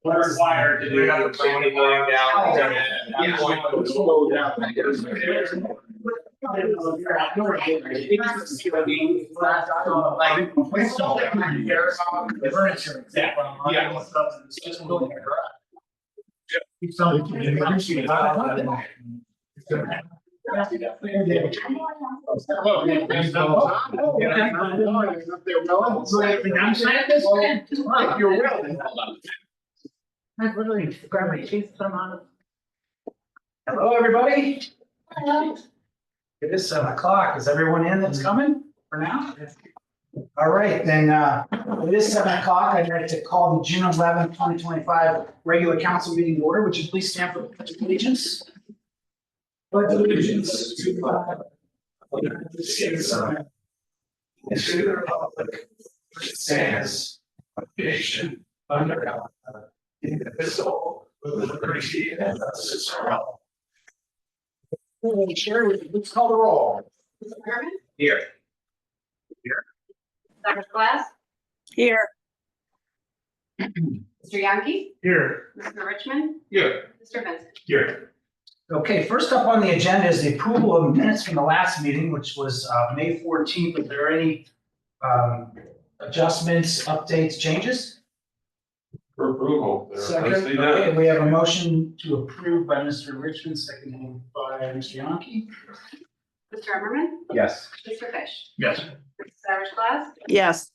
We're required to do the 20 million gallons at that point. I literally grab my shoes, put them on. Hello, everybody. Hello. It is 7 o'clock. Is everyone in that's coming for now? All right, then it is 7 o'clock. I'd like to call the June 11th, 2025 regular council meeting to order. Would you please stand for the pledge of allegiance? Pledge allegiance to the flag of the United States of America and to the republic which stands one nation under God, indivisible, with liberty and justice for all. Sherry, let's call the roll. Mr. Herman? Here. Dr. Glass? Here. Mr. Yankee? Here. Mr. Richmond? Here. Mr. Vincent? Here. Okay, first up on the agenda is the approval of minutes from the last meeting, which was May 14th. Are there any adjustments, updates, changes? For approval. Second, okay, we have a motion to approve by Mr. Richmond, seconded by Mr. Yankee. Mr. Emmerman? Yes. Mr. Fish? Yes. Mrs. Cyrus Glass? Yes.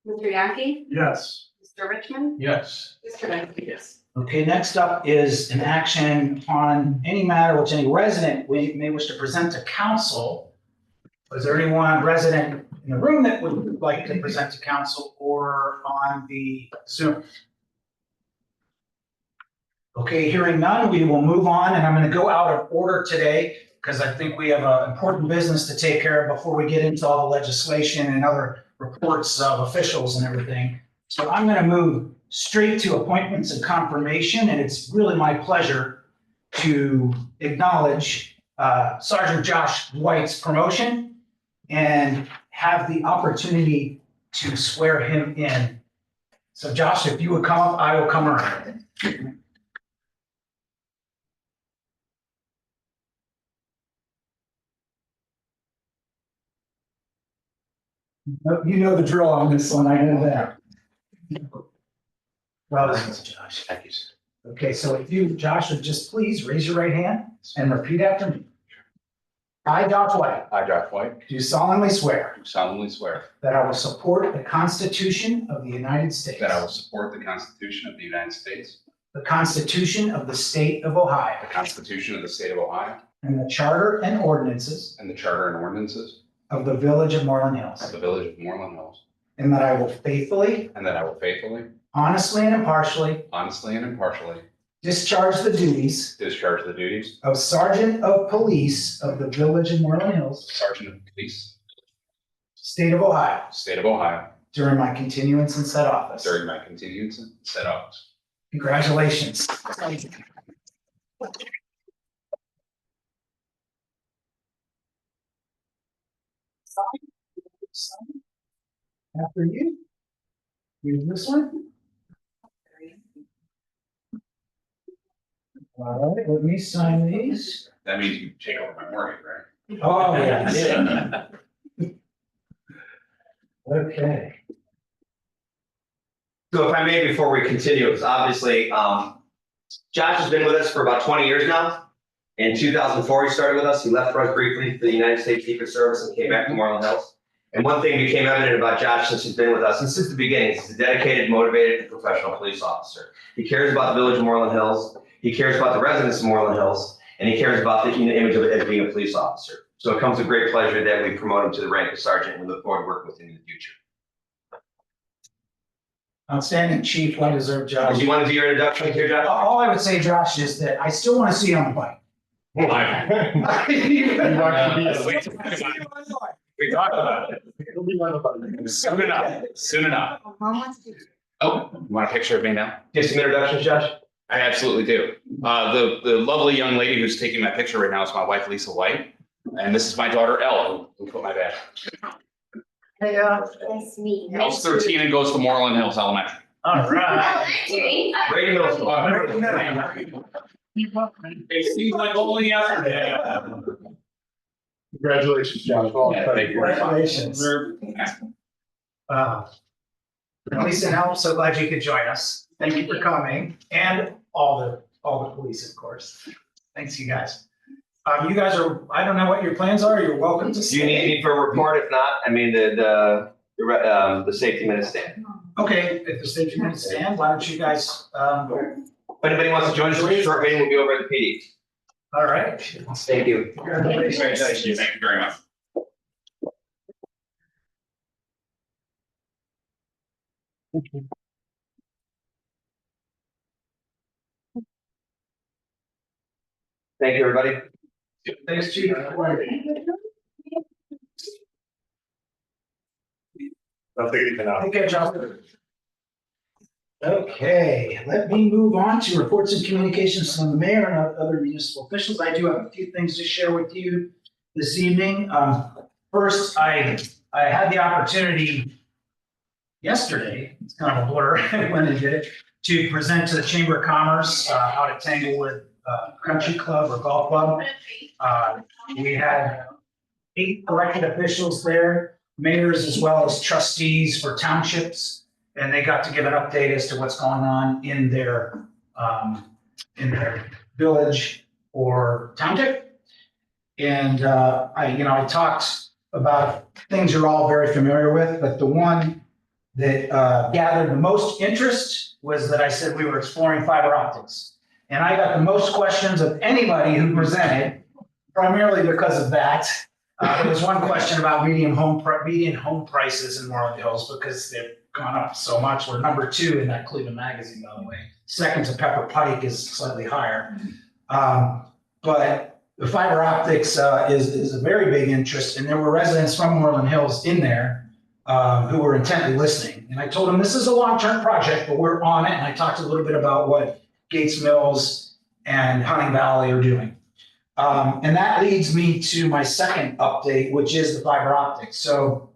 Mr. Yankee? Yes. Mr. Richmond? Yes. Mr. Vincent? Yes. Okay, next up is an action on any matter which any resident may wish to present to council. Is there anyone resident in the room that would like to present to council or on the Zoom? Okay, hearing none, we will move on, and I'm going to go out of order today because I think we have an important business to take care of before we get into all the legislation and other reports of officials and everything. So I'm going to move straight to appointments and confirmation, and it's really my pleasure to acknowledge Sergeant Josh White's promotion and have the opportunity to swear him in. So Josh, if you would come up, I will come around. You know the drill on this one, I know that. Well, this is Josh. Thank you. Okay, so if you, Josh, would just please raise your right hand and repeat after me. I, Josh White, I, Josh White, do solemnly swear do solemnly swear that I will support the Constitution of the United States, that I will support the Constitution of the United States, the Constitution of the State of Ohio, the Constitution of the State of Ohio, and the Charter and ordinances and the Charter and ordinances of the Village of Moreland of Hills, the Village of Moreland Hills, and that I will faithfully, and that I will faithfully, honestly, and impartially honestly, and impartially discharge the duties discharge the duties of Sergeant of Police of the Village of Moreland of Hills, Sergeant of Police, State of Ohio, State of Ohio, during my continuance in said office. during my continuance in said office. Congratulations. After you. Use this one. All right, let me sign these. That means you take over my mortgage, right? Oh, yeah. Okay. So if I may, before we continue, because obviously, Josh has been with us for about 20 years now. In 2004, he started with us. He left for us briefly for the United States Secret Service and came back to Moreland Hills. And one thing became evident about Josh since he's been with us, and since the beginning, he's a dedicated, motivated, and professional police officer. He cares about the Village of Moreland Hills. He cares about the residents of Moreland Hills, and he cares about the image of it as being a police officer. So it comes with great pleasure that we promote him to the rank of sergeant, and we look forward to working with him in the future. Outstanding, Chief. Well deserved job. Do you want to do your introduction here, Josh? All I would say, Josh, is that I still want to see you on the bike. We talked about it. Soon enough, soon enough. Oh, you want a picture of me now? Give some introductions, Josh. I absolutely do. The lovely young lady who's taking my picture right now is my wife, Lisa White. And this is my daughter, Elle, who put my badge. Yeah. Nice to meet you. House 13 and goes to Moreland Hills Elementary. All right. Elementary. Brady Middle School. It seems like only yesterday. Congratulations, Josh. Yeah, thank you very much. Congratulations. Lisa, and I'm so glad you could join us. Thank you for coming, and all the police, of course. Thanks, you guys. You guys are, I don't know what your plans are. You're welcome to Do you need stay. me for a report? If not, I mean, the safety minutes stand. Okay, if the safety minutes stand, why don't you guys, If anybody wants to join us for a short meeting, we'll be over at the PD. all right. Thank you. Congratulations. Thank you very much. Thank you, everybody. Thanks, Chief. Don't think anything out. Okay, John. Okay, let me move on to reports and communications from the mayor and other municipal officials. I do have a few things to share with you this evening. First, I had the opportunity yesterday, it's kind of a blur when I did it, to present to the Chamber of Commerce out at Tanglewood Country Club or Golf Club. We had 8 elected officials there, mayors as well as trustees for townships, and they got to give an update as to what's going on in their village or township. And I talked about things you're all very familiar with, but the one that gathered the most interest was that I said we were exploring fiber optics. And I got the most questions of anybody who presented, primarily because of that. There was one question about median home prices in Moreland Hills because they've gone up so much. We're number 2 in that Cleveland magazine, by the way. Second to Pepper Pike is slightly higher. But the fiber optics is a very big interest, and there were residents from Moreland Hills in there who were intently listening. And I told them this is a long-term project, but we're on it. And I talked a little bit about what Gates Mills and Hunting Valley are doing. And that leads me to my second update, which is the fiber optics. So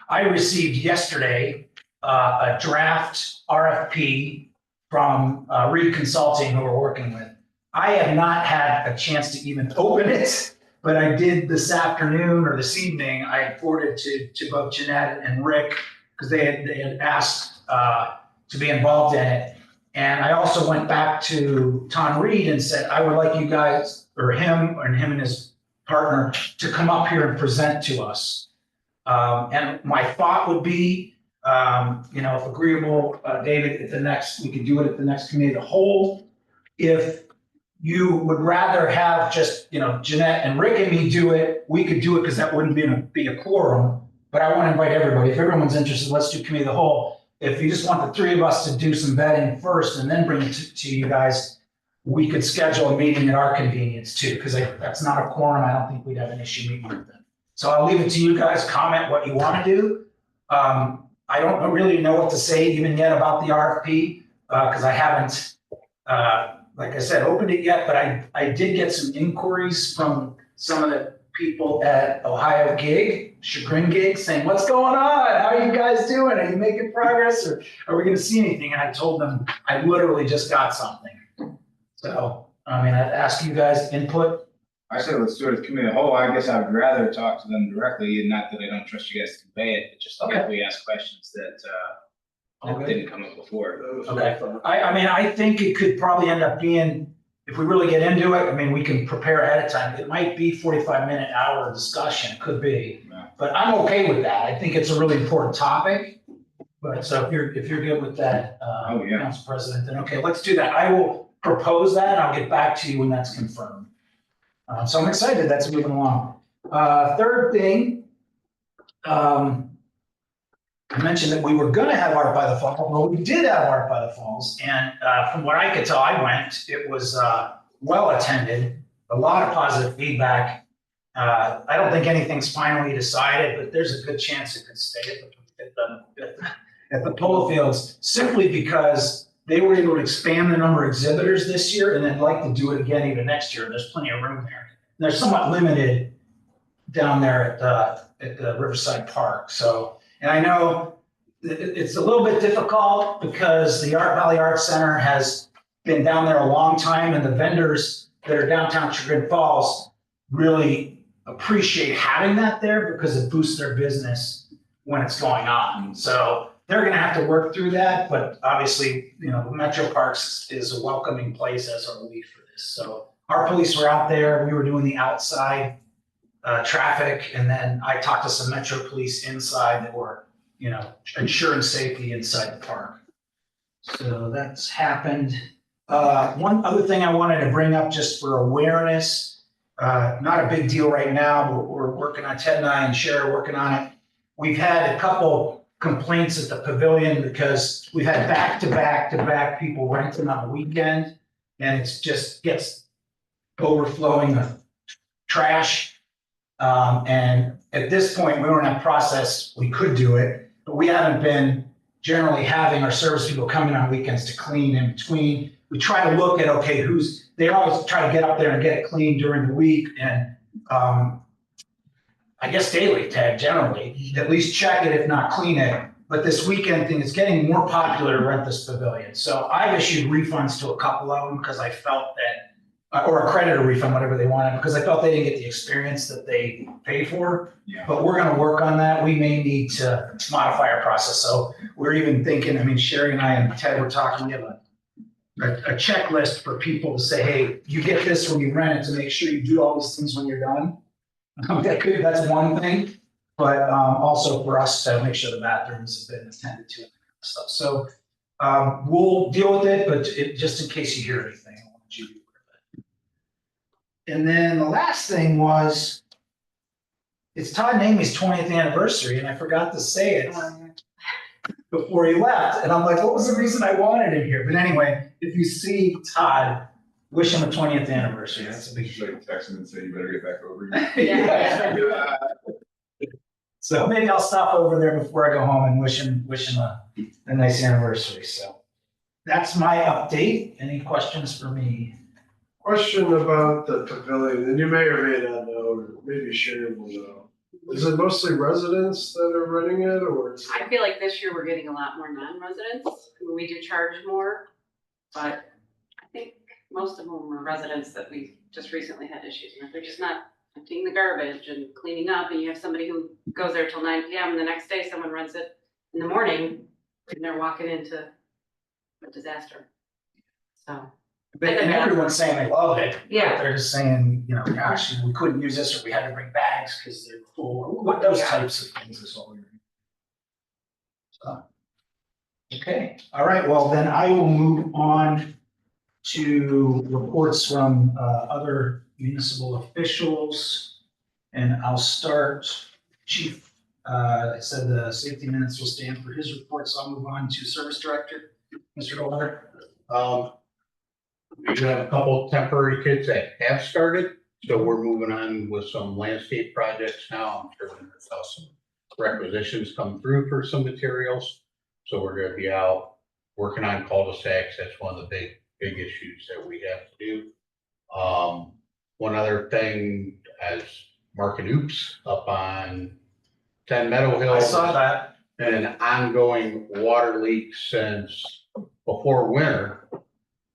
I received yesterday a draft RFP from Reed Consulting, who we're working with. I have not had a chance to even open it, but I did this afternoon or this evening. I forwarded to both Jeanette and Rick because they had asked to be involved in it. And I also went back to Tom Reed and said, I would like you guys, or him and his partner, to come up here and present to us. And my thought would be, if agreeable, David, we could do it at the next committee of the whole. If you would rather have just, Jeanette and Rick and me do it, we could do it because that wouldn't be a quorum. But I want to invite everybody. If everyone's interested, let's do committee of the whole. If you just want the 3 of us to do some vetting first and then bring it to you guys, we could schedule a meeting at our convenience too, because that's not a quorum. I don't think we'd have an issue meeting with them. So I'll leave it to you guys. Comment what you want to do. I don't really know what to say even yet about the RFP because I haven't, like I said, opened it yet, but I did get some inquiries from some of the people at Ohio Chagrin Gig, saying, what's going on? How are you guys doing? Are you making progress, or are we going to see anything? And I told them I literally just got something. So, I'd ask you guys input. I said, let's do it as committee of the whole. I guess I would rather talk to them directly, and not that I don't trust you guys to convey it, but just if we ask questions that didn't come up before. Okay. I think it could probably end up being, if we really get into it, we can prepare ahead of time. It might be 45-minute hour discussion, it could be, but I'm okay with that. I think it's a really important topic. But so if you're good with that, Council President, then okay, let's do that. I will propose that. I'll get back to you when that's confirmed. So I'm excited. That's moving along. Third thing, I mentioned that we were going to have Art by the Falls. Well, we did have Art by the Falls, and from what I could tell, I went. It was well attended. A lot of positive feedback. I don't think anything's finally decided, but there's a good chance it could stay at the polo fields, simply because they were able to expand the number of exhibitors this year, and they'd like to do it again even next year. There's plenty of room there. They're somewhat limited down there at the Riverside Park. So, and I know it's a little bit difficult because the Art Valley Arts Center has been down there a long time, and the vendors that are downtown Chagrin Falls really appreciate having that there because it boosts their business when it's going on. So they're gonna have to work through that, but obviously, you know, Metro Parks is a welcoming place, as are we for this. So our police were out there, we were doing the outside traffic, and then I talked to some Metro police inside that were, you know, ensuring safety inside the park. So that's happened. One other thing I wanted to bring up just for awareness, not a big deal right now, but we're working on, Ted and I and Cher are working on it. We've had a couple complaints at the pavilion because we've had back-to-back people renting on the weekend, and it's just gets overflowing with trash. And at this point, we were in a process, we could do it, but we haven't been generally having our service people come in on weekends to clean in between. We try to look at, okay, they always try to get up there and get it clean during the week, and I guess daily, Ted, generally, at least check it, if not clean it. But this weekend thing is getting more popular to rent this pavilion. So I've issued refunds to a couple of them because I felt that, or a credit or refund, whatever they wanted, because I felt they didn't get the experience that they paid for. Yeah. But we're gonna work on that. We may need to modify our process. So we're even thinking, I mean, Sherry and I and Ted were talking, we have a checklist for people to say, hey, you get this when you rent it, to make sure you do all these things when you're done. That's one thing, but also for us to make sure the bathrooms have been attended to and stuff. So we'll deal with it, but just in case you hear anything, I want you to be aware of it. And then the last thing was, it's Todd and Amy's 20th anniversary, and I forgot to say it before he left. And I'm like, what was the reason I wanted him here? But anyway, if you see Todd, wish him a 20th anniversary. That's a big deal. Like text him and say you better get back over Yeah. So maybe I'll stop over there before I go home and wish him a nice anniversary. So that's my update. Any questions for me? Question about the pavilion, and you may or may not know, or maybe Sharon will know. Is it mostly residents that are renting it, or? I feel like this year we're getting a lot more non-residents. We do charge more, but I think most of them are residents that we just recently had issues with. They're just not emptying the garbage and cleaning up, and you have somebody who goes there till 9 p.m. and the next day someone rents it in the morning and they're walking into a disaster. So. And everyone's saying they love it. Yeah. They're just saying, you know, gosh, we couldn't use this, or we had to bring bags because they're full. What those types of things is what we're doing. So, okay, all right. Well, then I will move on to reports from other municipal officials, and I'll start. Chief, I said the safety minutes will stand for his report, so I'll move on to Service Director, Mr. Goldberg. We do have a couple temporary kids that have started, so we're moving on with some landscape projects now. I'm sure there's some requisitions come through for some materials. So we're gonna be out working on cul-de-sacs. That's one of the big issues that we have to do. One other thing, as Mark and Oops up on 10 Meadow Hill. I saw that. An ongoing water leak since before winter.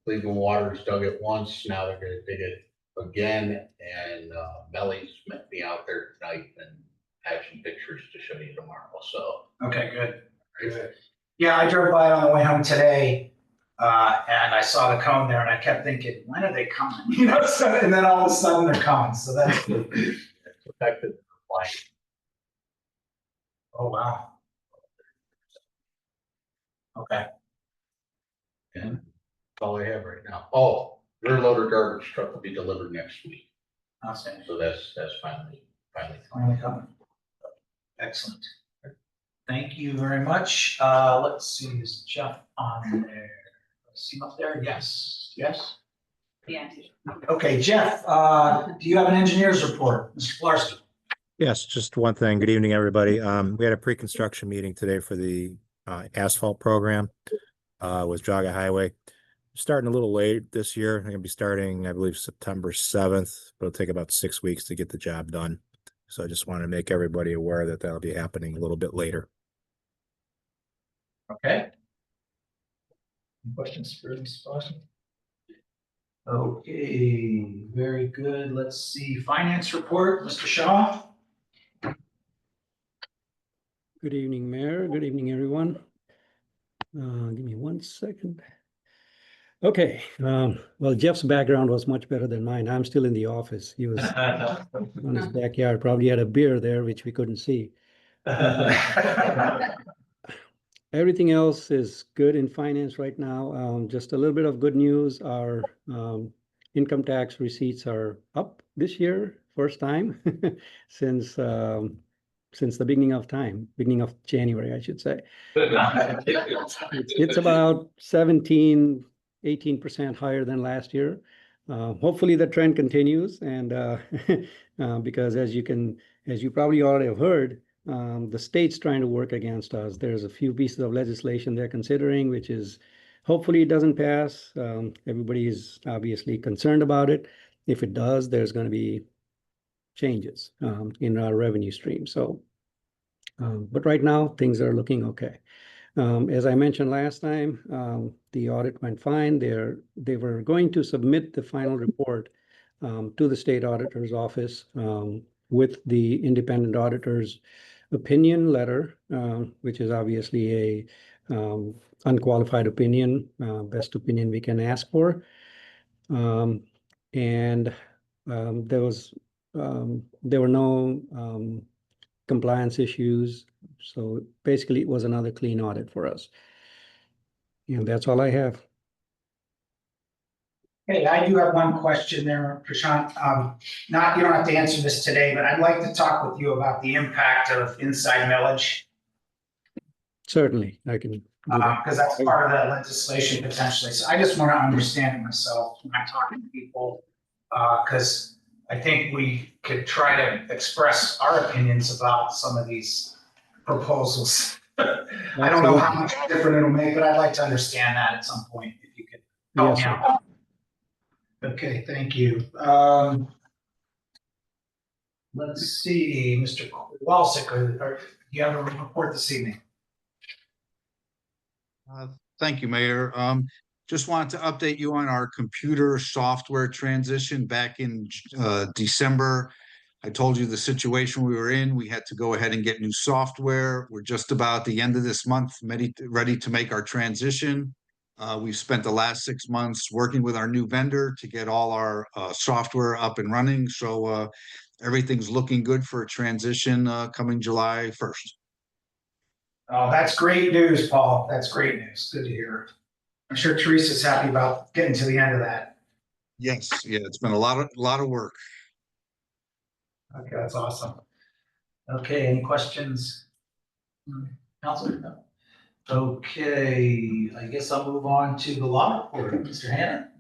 Cleveland Water's dug it once, now they're gonna dig it again, and Melly's met me out there tonight and have some pictures to show you tomorrow, so. Okay, good. Good. Yeah, I drove by it on the way home today, and I saw the cone there, and I kept thinking, when are they coming? You know, so, and then all of a sudden they're coming, so that's good. It's affected the line. Oh, wow. Okay. And that's all I have right now. Oh, rear loader garbage truck will be delivered next week, Outstanding. so that's finally Finally coming. Excellent. Thank you very much. Let's see, is Jeff on there? See him up there? Yes. Yes? Yeah. Okay, Jeff, do you have an engineer's report? Mr. Flarsky? Yes, just one thing. Good evening, everybody. We had a pre-construction meeting today for the asphalt program with Jaga Highway. Starting a little late this year. I'm gonna be starting, I believe, September 7th, but it'll take about 6 weeks to get the job done. So I just want to make everybody aware that that'll be happening a little bit later. Okay. Any questions for Mr. Boston? Okay, very good. Let's see, finance report, Mr. Shaw. Good evening, Mayor. Good evening, everyone. Give me 1 second. Okay, well, Jeff's background was much better than mine. I'm still in the office. He was on his backyard, probably had a beer there, which we couldn't see. Everything else is good in finance right now. Just a little bit of good news. Our income tax receipts are up this year, first time since the beginning of time, beginning of January, I should say. It's about 18% higher than last year. Hopefully the trend continues, and because as you probably already have heard, the state's trying to work against us. There's a few pieces of legislation they're considering, which is hopefully it doesn't pass. Everybody is obviously concerned about it. If it does, there's going to be changes in our revenue stream. So, but right now things are looking okay. As I mentioned last time, the audit went fine. They were going to submit the final report to the state auditor's office with the independent auditor's opinion letter, which is obviously a unqualified opinion, best opinion we can ask for. And there were no compliance issues. So basically it was another clean audit for us. And that's all I have. Hey, I do have one question there, Prashant. You don't have to answer this today, but I'd like to talk with you about the impact of inside millage. Certainly, I can do that. Because that's part of that legislation potentially. So I just want to understand it myself when I'm talking to people. Because I think we could try to express our opinions about some of these proposals. I don't know how much different it'll make, but I'd like to understand that at some point, if you could help me out. Okay, thank you. Let's see, Mr. Walsick, do you have a report this evening? Thank you, Mayor. Just wanted to update you on our computer software transition back in December. I told you the situation we were in. We had to go ahead and get new software. We're just about the end of this month, ready to make our transition. We've spent the last 6 months working with our new vendor to get all our software up and running. So everything's looking good for a transition coming July 1st. Oh, that's great news, Paul. That's great news. Good to hear. I'm sure Teresa's happy about getting to the end of that. Yes, yeah, it's been a lot of work. Okay, that's awesome. Okay, any questions? Councilor? No. Okay, I guess I'll move on to the law report. Mr. Hanna.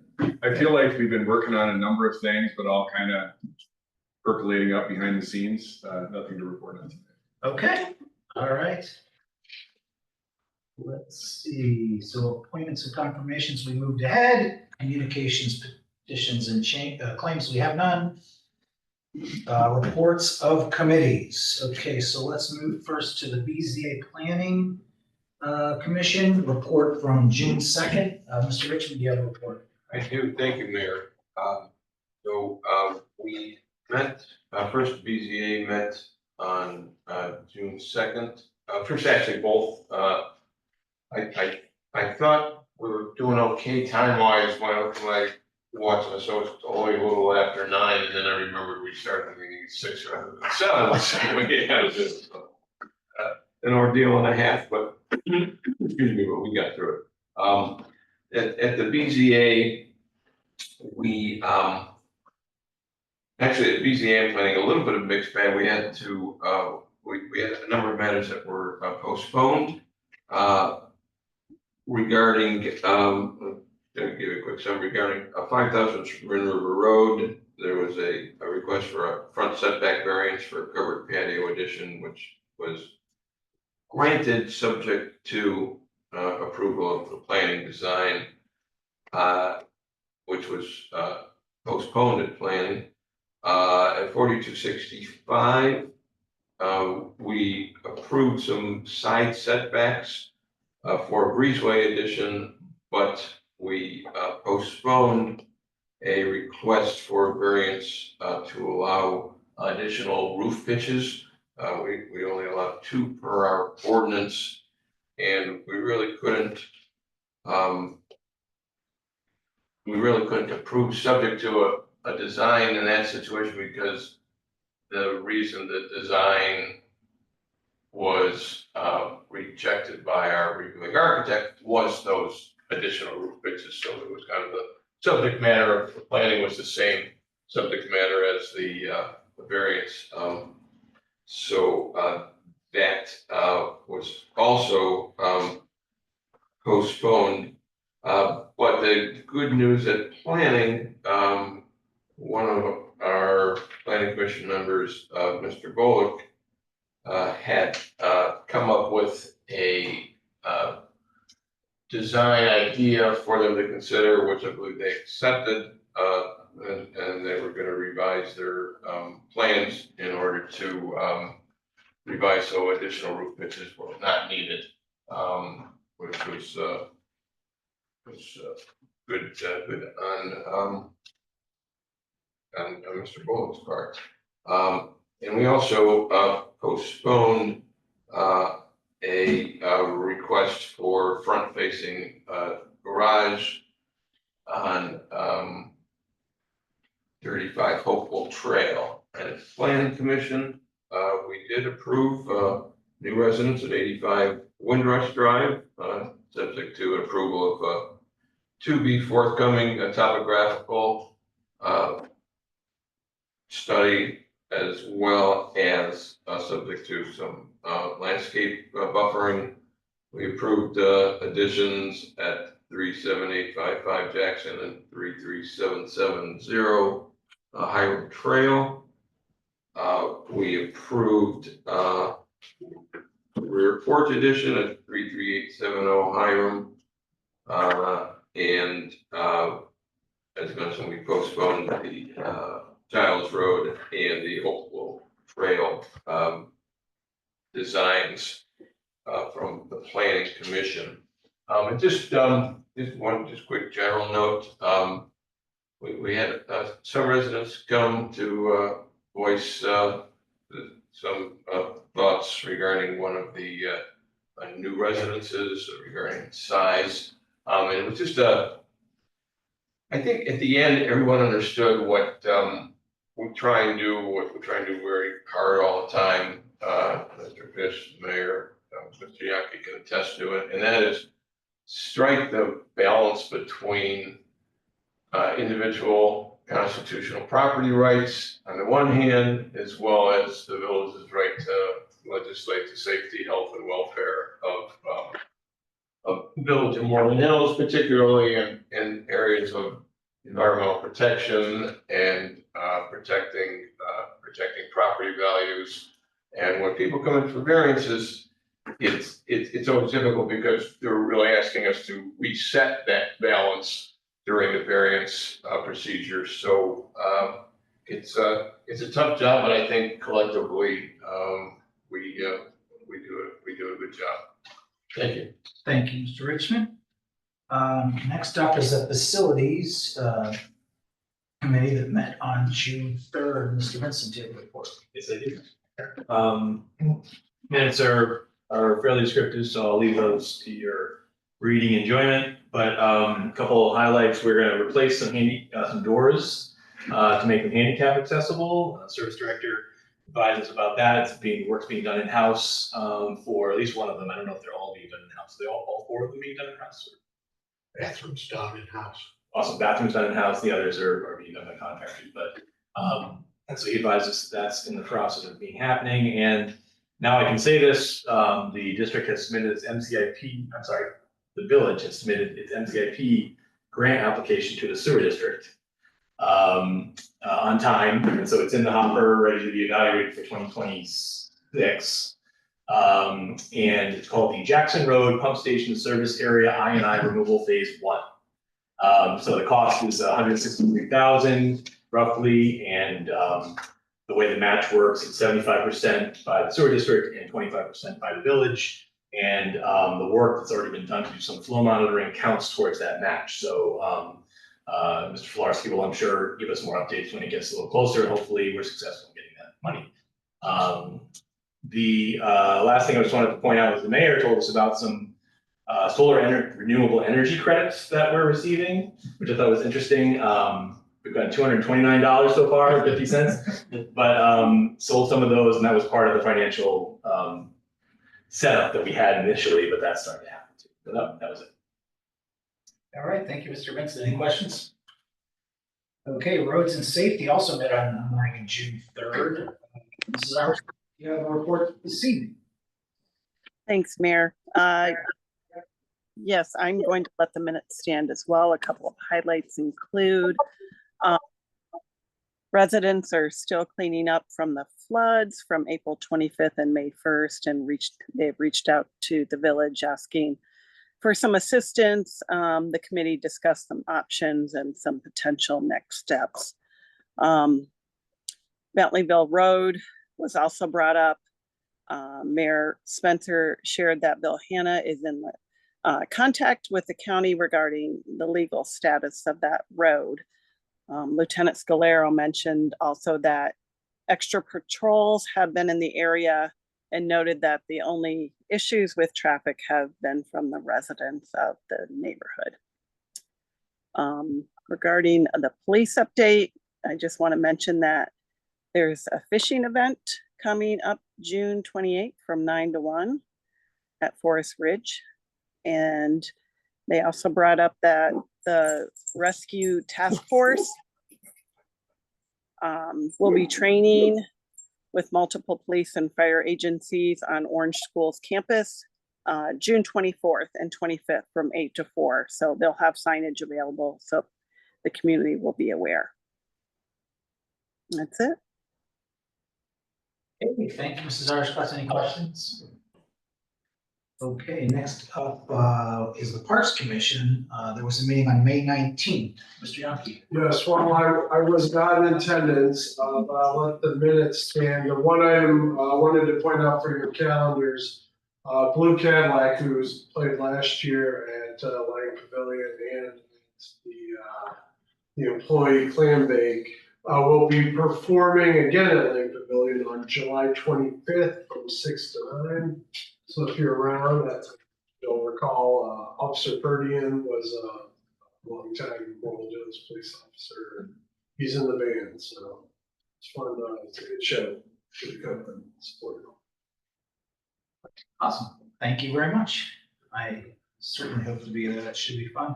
I feel like we've been working on a number of things, but all kind of percolating up behind the scenes. Nothing to report on today. Okay, all right. Let's see, so appointments and confirmations, we moved ahead. Communications, petitions, and claims, we have none. Reports of committees. Okay, so let's move first to the BZA Planning Commission report from June 2nd. Mr. Richmond, do you have a report? I do, thank you, Mayor. We met, first BZA met on June 2nd. First, actually, both. I thought we were doing okay time-wise when I looked at my watch, and so it's only a little after 9, and then I remembered we started the meeting at 6 rather than 7, so we had to do an ordeal and a half, but excuse me, but we got through it. At the BZA, we actually at BZA I'm planning a little bit of a mixed bag. We had to we had a number of matters that were postponed regarding to give a quick summary regarding 5,000 Rin River Road. There was a request for a front setback variance for a covered patio addition, which was granted subject to approval of the planning design, which was postponed at planning. At 4265, we approved some side setbacks for a breezeway addition, but we postponed a request for variance to allow additional roof pitches. We only allow 2 per our ordinance, and we really couldn't approve subject to a design in that situation, because the reason the design was rejected by our reviewing architect was those additional roof pitches. So it was kind of the subject matter of the planning was the same subject matter as the variance. So that was also postponed. But the good news at planning, one of our planning commission members, Mr. Bullock, had come up with a design idea for them to consider, which I believe they accepted, and they were going to revise their plans in order to revise so additional roof pitches were not needed, which was good on Mr. Bullock's part. And we also postponed a request for front-facing garage on 35 Hopeful Trail. And at Planning Commission, we did approve new residents at 85 Windrush Drive, subject to approval of to be forthcoming a topographical study, as well as subject to some landscape buffering. We approved additions at 37855 Jackson and 33770 Hiram Trail. We approved rear porch addition at 33870 Hiram. And as mentioned, we postponed the Giles Road and the Hopewell Trail designs from the Planning Commission. And just quick general note. We had some residents come to voice some thoughts regarding one of the new residences regarding size. And it was just I think at the end, everyone understood what we try and do very hard all the time. Mr. Fish, the mayor, Mr. Yaki can attest to it, and that is strike the balance between individual constitutional property rights on the one hand, as well as the village's right to legislate the safety, health, and welfare of village and Moreland Hills, particularly in areas of environmental protection and protecting property values. And when people come in for variances, it's always difficult because they're really asking us to reset that balance during the variance procedure. So it's a tough job, but I think collectively we do a good job. Thank you. Thank you, Mr. Richmond. Next up is a facilities committee that met on June 3rd. Mr. Vincent, do you have a report? Yes, I do. Minutes are fairly descriptive, so I'll leave those to your reading enjoyment. But a couple of highlights: we're going to replace some doors to make them handicap accessible. Service director advised us about that. Work's being done in house for at least one of them. I don't know if they're all being done in house. They all 4 of them being done in house. Bathrooms done in house. Awesome. Bathrooms done in house. The others are being done by contractors. But and so he advised us that's in the process of being happening. And now I can say this: the district has submitted its MCIP. I'm sorry, the village has submitted its MCIP grant application to the sewer district on time, and so it's in the hopper, ready to be evaluated for 2026. And it's called the Jackson Road Pump Station Service Area I&I Removal Phase 1. So the cost is $163,000. roughly, and the way the match works, it's 75% by the sewer district and 25% by the village. And the work that's already been done to do some flow monitoring counts towards that match. So Mr. Filarski will, I'm sure, give us more updates when it gets a little closer. Hopefully, we're successful in getting that money. The last thing I just wanted to point out is the mayor told us about some renewable energy credits that we're receiving, which I thought was interesting. We've got $229 so far, 50 cents, but sold some of those, and that was part of the financial setup that we had initially, but that's starting to happen too. So that was it. All right, thank you, Mr. Benson. Any questions? Okay, roads and safety also met on the morning of June 3rd. Mrs. Irish, you have a report this evening. Thanks, Mayor. Yes, I'm going to let the minutes stand as well. A couple of highlights include residents are still cleaning up from the floods from April 25th and May 1st, and they've reached out to the village asking for some assistance. The committee discussed some options and some potential next steps. Bentleyville Road was also brought up. Mayor Spencer shared that Bill Hanna is in contact with the county regarding the legal status of that road. Lieutenant Scalero mentioned also that extra patrols have been in the area and noted that the only issues with traffic have been from the residents of the neighborhood. Regarding the police update, I just want to mention that there's a fishing event coming up June 28th from 9 to 1 at Forest Ridge. And they also brought up that the rescue task force will be training with multiple police and fire agencies on Orange School's campus, June 24th and 25th from 8 to 4. So they'll have signage available so the community will be aware. That's it. Okay, thank you, Mrs. Irish. Any questions? Okay, next up is the Parks Commission. There was a meeting on May 19th. Mr. Yonke. Yes, well, I was not in attendance, but I'll let the minutes stand. The one item I wanted to point out for your calendars, Blue Cadillac, who's played last year at Lang Pavilion, and the employee clam bake, will be performing again at Lang Pavilion on July 25th from 6 to 9. So if you're around, you'll recall Officer Perdian was a long-time Moreland police officer. He's in the band, so it's fun. It's a good show. Should come and support it. Awesome. Thank you very much. I certainly hope to be there. That should be fun.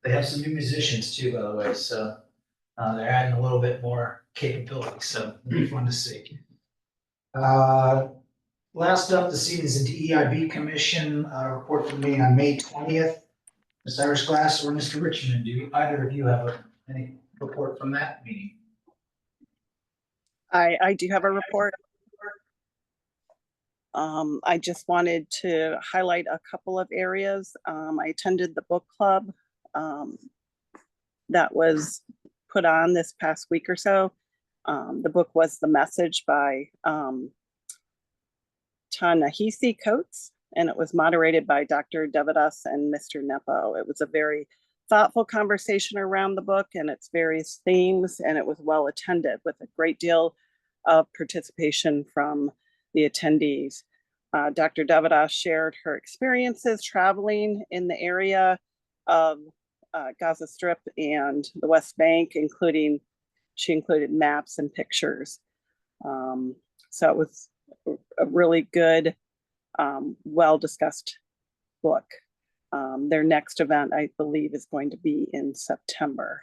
They have some new musicians too, by the way, so they're adding a little bit more capability, so it'll be fun to see. Last up this evening is the DEIB Commission report from me on May 20th. Ms. Irish Glass or Mr. Richmond, do either of you have any report from that meeting? I do have a report. I just wanted to highlight a couple of areas. I attended the book club that was put on this past week or so. The book was The Message by Ta-Nehisi Coates, and it was moderated by Dr. Devadas and Mr. Nepo. It was a very thoughtful conversation around the book and its various themes, and it was well attended with a great deal of participation from the attendees. Dr. Devadas shared her experiences traveling in the area of Gaza Strip and the West Bank, she included maps and pictures. So it was a really good, well-discussed book. Their next event, I believe, is going to be in September.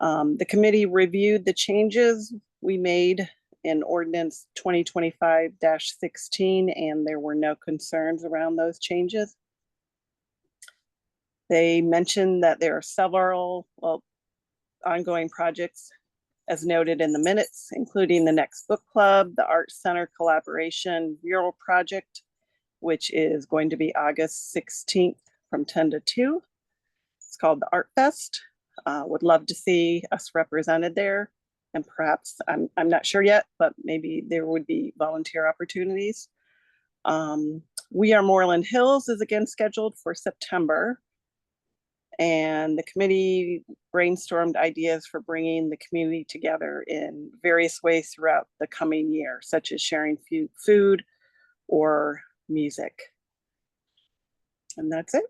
The committee reviewed the changes we made in Ordinance 2025-16, and there were no concerns around those changes. They mentioned that there are several ongoing projects as noted in the minutes, including the next book club, the Art Center Collaboration Mural Project, which is going to be August 16th from 10 to 2. It's called the Art Fest. Would love to see us represented there. And perhaps, I'm not sure yet, but maybe there would be volunteer opportunities. We Are Moreland Hills is again scheduled for September. And the committee brainstormed ideas for bringing the community together in various ways throughout the coming year, such as sharing food or music. And that's it.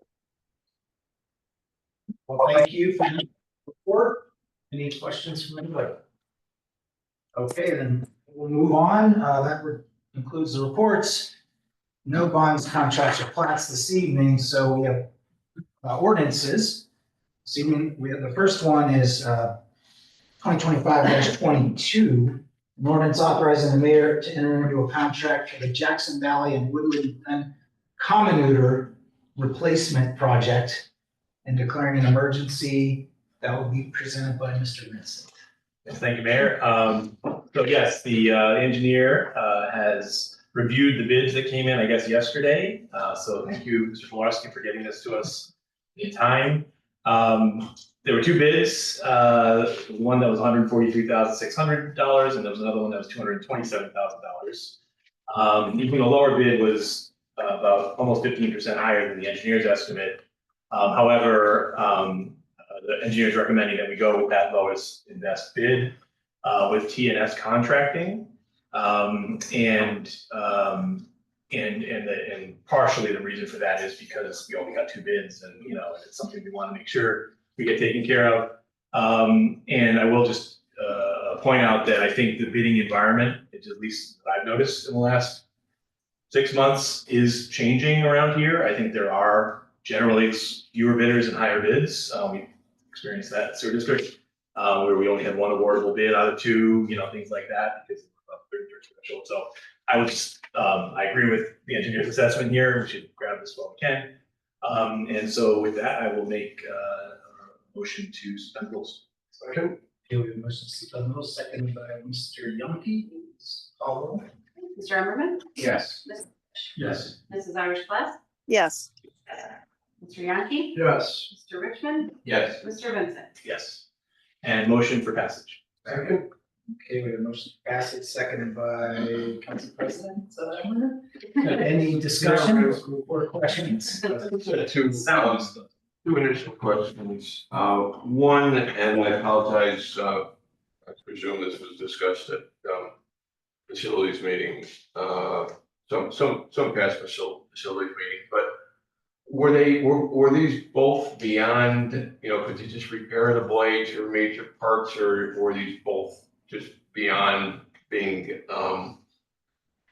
Well, thank you for the report. Any questions from anybody? Okay, then we'll move on. That concludes the reports. No bonds, contracts, or plats this evening, so we have ordinances. This evening, the first one is 2025-22. An ordinance authorizing the mayor to enter into a contract for the Jackson Valley and Woodland Glen Commuter Replacement Project and declaring an emergency. That will be presented by Mr. Vincent. Yes, thank you, Mayor. So yes, the engineer has reviewed the bids that came in, I guess, yesterday. So thank you, Mr. Filarski, for getting this to us in time. There were two bids, one that was $143,600, and there was another one that was $227,000. Even the lower bid was about almost 15% higher than the engineer's estimate. However, the engineer is recommending that we go with that lowest and best bid with TNS Contracting, and partially the reason for that is because we only got two bids, and it's something we want to make sure we get taken care of. And I will just point out that I think the bidding environment, it's at least what I've noticed in the last 6 months, is changing around here. I think there are generally fewer bidders and higher bids. We experienced that at Sewer District, where we only had one awardable bid out of two, things like that, because of the threshold. So I agree with the engineer's assessment here. We should grab this while we can. And so with that, I will make a motion to suspend rules. Second. Do we have a motion to suspend rules, seconded by Mr. Yonke? Please call roll. Mr. Emmerman? Yes. Mrs. Yes. Mrs. Irish Glass? Yes. Mr. Yonke? Yes. Mr. Richmond? Yes. Mr. Vincent? Yes. And motion for passage. Second. Okay, we have a motion to pass it, seconded by Council President Emmerman. Any discussion or questions? Two initial questions. One, and I apologize, I presume this was discussed at facilities meetings, some past facilities meetings, but were these both beyond, could you just repair the blades or major parts, or were these both just beyond being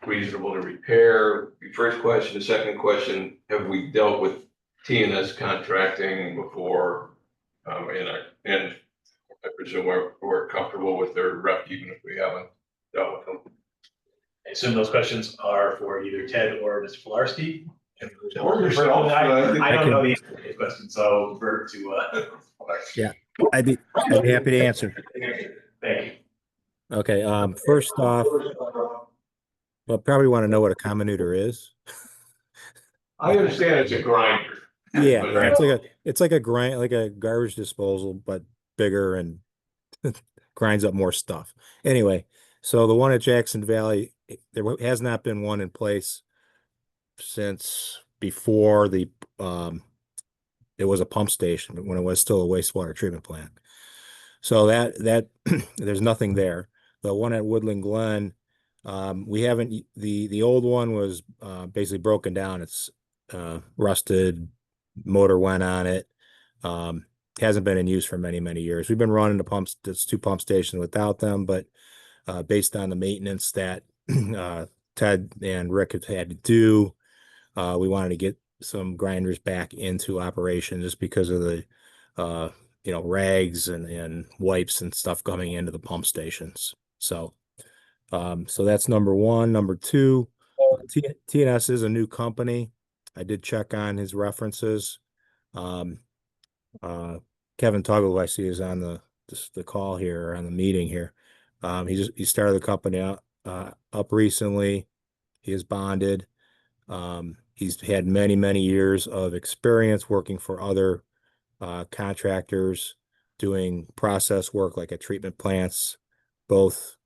reasonable to repair? The first question. The second question, have we dealt with TNS Contracting before? And I presume we're comfortable with their rep, even if we haven't dealt with them. I assume those questions are for either Ted or Mr. Filarski. Or yourself. I don't know the answer to these questions, so refer to Yeah, I'd be happy to answer. Thank you. Okay, first off, well, probably want to know what a comminutor is. I understand it's a grinder. Yeah, it's like a grind, like a garbage disposal, but bigger and grinds up more stuff. Anyway, so the one at Jackson Valley, there has not been one in place since before it was a pump station, when it was still a wastewater treatment plant. So that there's nothing there. The one at Woodland Glen, we haven't, the old one was basically broken down. It's rusted, motor went on it. Hasn't been in use for many, many years. We've been running it's two pump stations without them, but based on the maintenance that Ted and Rick have had to do, we wanted to get some grinders back into operation just because of the rags and wipes and stuff coming into the pump stations. So that's number one. Number two, TNS is a new company. I did check on his references. Kevin Tuggle, I see, is on the call here, on the meeting here. He started the company up recently. He is bonded. He's had many, many years of experience working for other contractors. doing process work like at treatment plants, both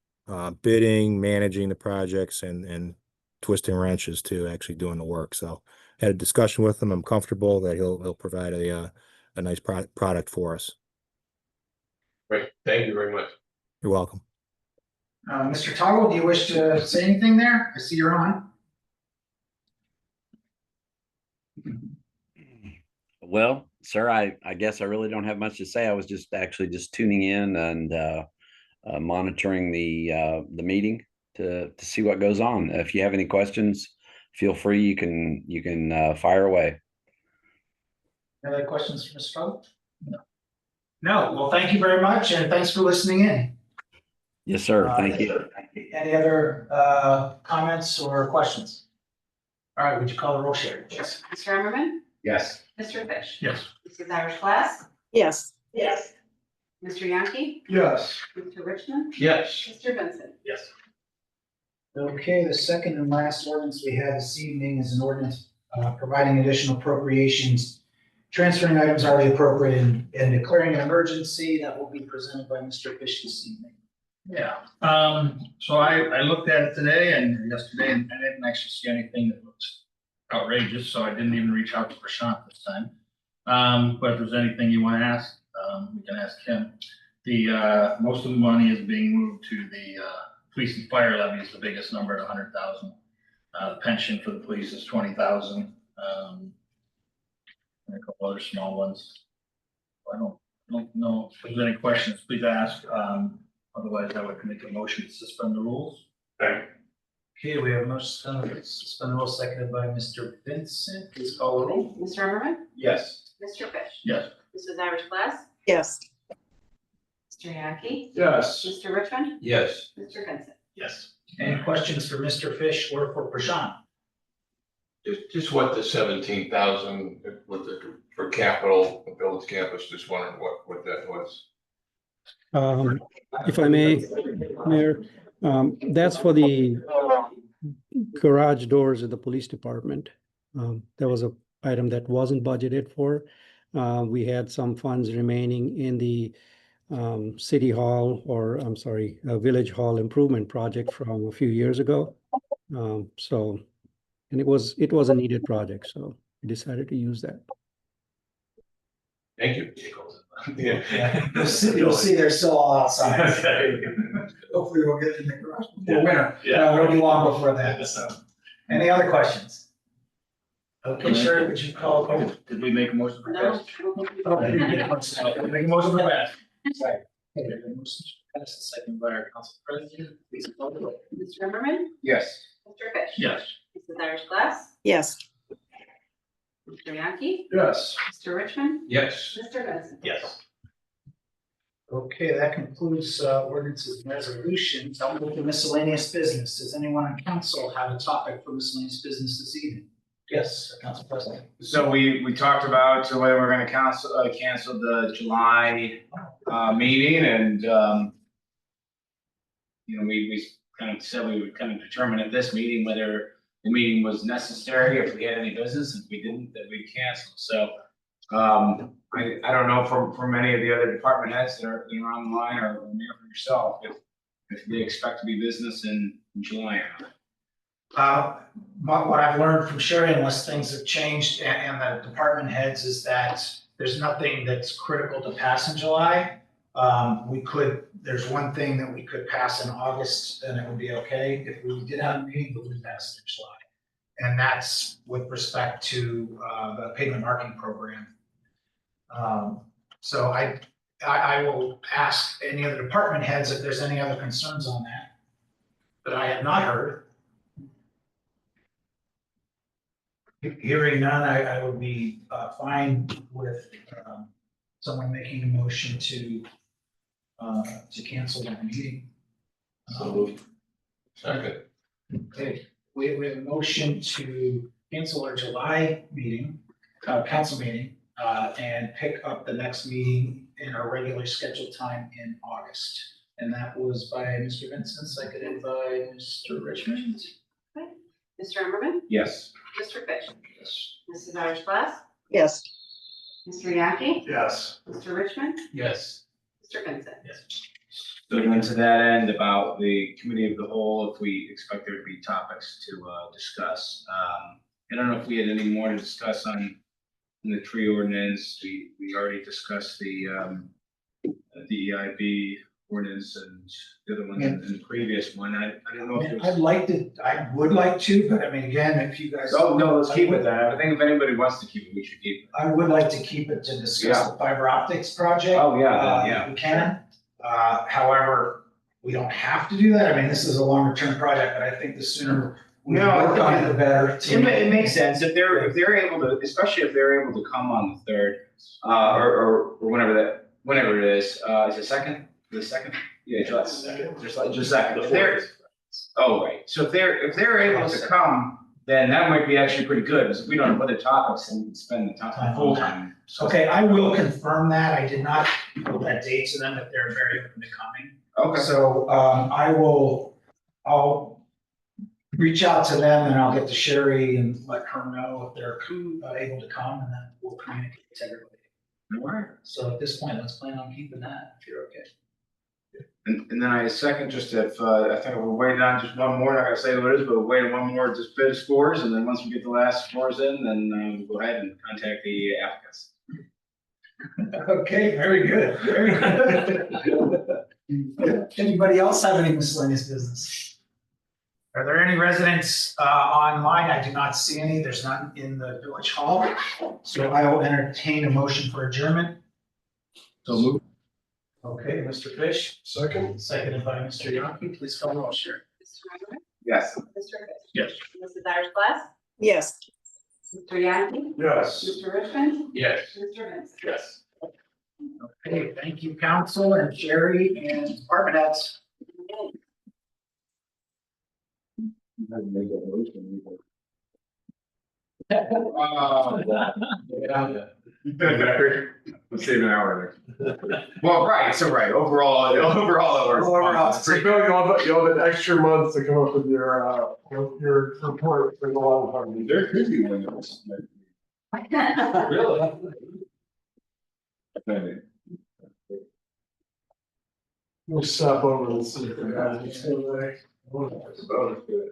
bidding, managing the projects, and twisting wrenches to actually doing the work. So had a discussion with him. I'm comfortable that he'll provide a nice product for us. Great, thank you very much. You're welcome. Mr. Toggle, do you wish to say anything there? I see you're on. Well, sir, I guess I really don't have much to say. I was just tuning in and monitoring the meeting to see what goes on. If you have any questions, feel free. You can fire away. Any other questions for Mr. Toggle? No. No. Well, thank you very much, and thanks for listening in. Yes, sir. Thank you. Any other comments or questions? All right, would you call the roll, Sherry? Yes. Mr. Emmerman, Yes. Mr. Fish. Yes. Mrs. Irish Glass, Yes. yes. Mr. Yankee, Yes. Mr. Richmond, Yes. Mr. Vincent. Yes. Okay, the second and last ordinance we have this evening is an ordinance providing additional appropriations, transferring items already appropriated, and declaring an emergency that will be presented by Mr. Fish this evening. Yeah, so I looked at it today and yesterday, and I didn't actually see anything that looks outrageous, so I didn't even reach out to Prashant this time. But if there's anything you want to ask, we can ask him. The most of the money is being moved to the police and fire levy is the biggest number at 100,000. The pension for the police is 20,000. And a couple other small ones. I don't know if there's any questions, please ask. Otherwise, I would make a motion to suspend the rules. Okay, we have a motion to suspend the rules seconded by Mr. Vincent. Please call the roll. Mr. Emmerman, Yes. Mr. Fish. Yes. Mrs. Irish Glass, Yes. Mr. Yankee, Yes. Mr. Richmond, Yes. Mr. Vincent. Yes. Any questions for Mr. Fish or for Prashant? Just what the 17,000 with the, for capital, village campus, just wondering what that was. If I may, Mayor, that's for the garage doors at the police department. There was an item that wasn't budgeted for. We had some funds remaining in the city hall, or I'm sorry, village hall improvement project from a few years ago. And it was a needed project, so we decided to use that. Thank you. Yeah, you'll see they're still all outside. Hopefully we'll get in the garage before winter. Yeah. It'll be long before that, so. Any other questions? Okay, Sherry, would you call? Did we make a motion for No. that? Oh, we didn't get a motion. Make a motion for that. Sorry. Okay, the motion passes, second by our council president. Please call the roll. Mr. Emmerman, Yes. Mr. Fish. Yes. Mrs. Irish Glass, Yes. Mr. Yankee, Yes. Mr. Richmond, Yes. Mr. Vincent. Yes. Okay, that concludes ordinances and resolutions. I'll move to miscellaneous business. Does anyone on council have a topic for miscellaneous business this evening? Yes, Council President. So we talked about the way we're gonna cancel the July meeting, and we kind of said we would kind of determine at this meeting whether the meeting was necessary, if we had any business. If we didn't, then we'd cancel. So I don't know from any of the other department heads that are online, or Mayor for yourself, if they expect to be business in July or not. What I've learned from Sherry, unless things have changed and the department heads, is that there's nothing that's critical to pass in July. There's one thing that we could pass in August and it would be okay. If we did have a meeting, we would pass it in July. And that's with respect to the pavement marking program. So I will ask any of the department heads if there's any other concerns on that, but I have not heard. Hearing none, I would be fine with someone making a motion to cancel that meeting. Second. Okay, we have a motion to cancel our July meeting, council meeting, and pick up the next meeting in our regular scheduled time in August. And that was by Mr. Vincent, seconded by Mr. Richmond. Mr. Emmerman, Yes. Mr. Fish. Yes. Mrs. Irish Glass, Yes. Mr. Yaki? Yes. Mr. Richmond? Yes. Mr. Vincent? So then to that end, about the committee of the whole, if we expect there to be topics to discuss. I don't know if we had any more to discuss on the tree ordinance. We already discussed the DEIB ordinance and the other one in the previous one. I don't know if there's. I would like to, but I mean, again, if you guys. Oh, no, let's keep it then. I think if anybody wants to keep it, we should keep it. I would like to keep it to discuss the fiber optics project. Oh, yeah. If we can. However, we don't have to do that. I mean, this is a longer term project, but I think the sooner we work on it, the better. It makes sense if they're able to, especially if they're able to come on the third, or whenever it is it second? The second? Yeah, just second. Just second. If they're, oh, right. So if they're able to come, then that might be actually pretty good, because if we don't have other topics, then we can spend the time full time. Okay, I will confirm that. I did not put that date to them, but they're very open to coming. Okay. So, I'll reach out to them and I'll get to Sherry and let her know if they're able to come, and then we'll communicate to everybody. All right. So at this point, let's plan on keeping that, if you're okay. And then I second, just if, I think we're waiting on just one more, not gonna say what it is, but we're waiting one more, just bid scores, and then once we get the last scores in, then we'll go ahead and contact the applicants. Okay, very good, very good. Anybody else have any miscellaneous business? Are there any residents online? I do not see any. There's none in the village hall. So I will entertain a motion for adjournment. So move. Okay, Mr. Fish, Second? seconded by Mr. Yaki. Please call the roll, Sherry. Mr. Ryder? Yes. Mr. Fish? Yes. Mrs. Glass? Yes. Mr. Yaki? Yes. Mr. Richmond? Yes. Mr. Vincent? Yes. Okay, thank you, council and Sherry and department heads. Let's save an hour Well, right, so right, overall, it works. So Bill, you'll have an extra month to come up with your report for the long term. there. There could be one of those. Really? We'll stop over and see if the guys are still there. It's about as good.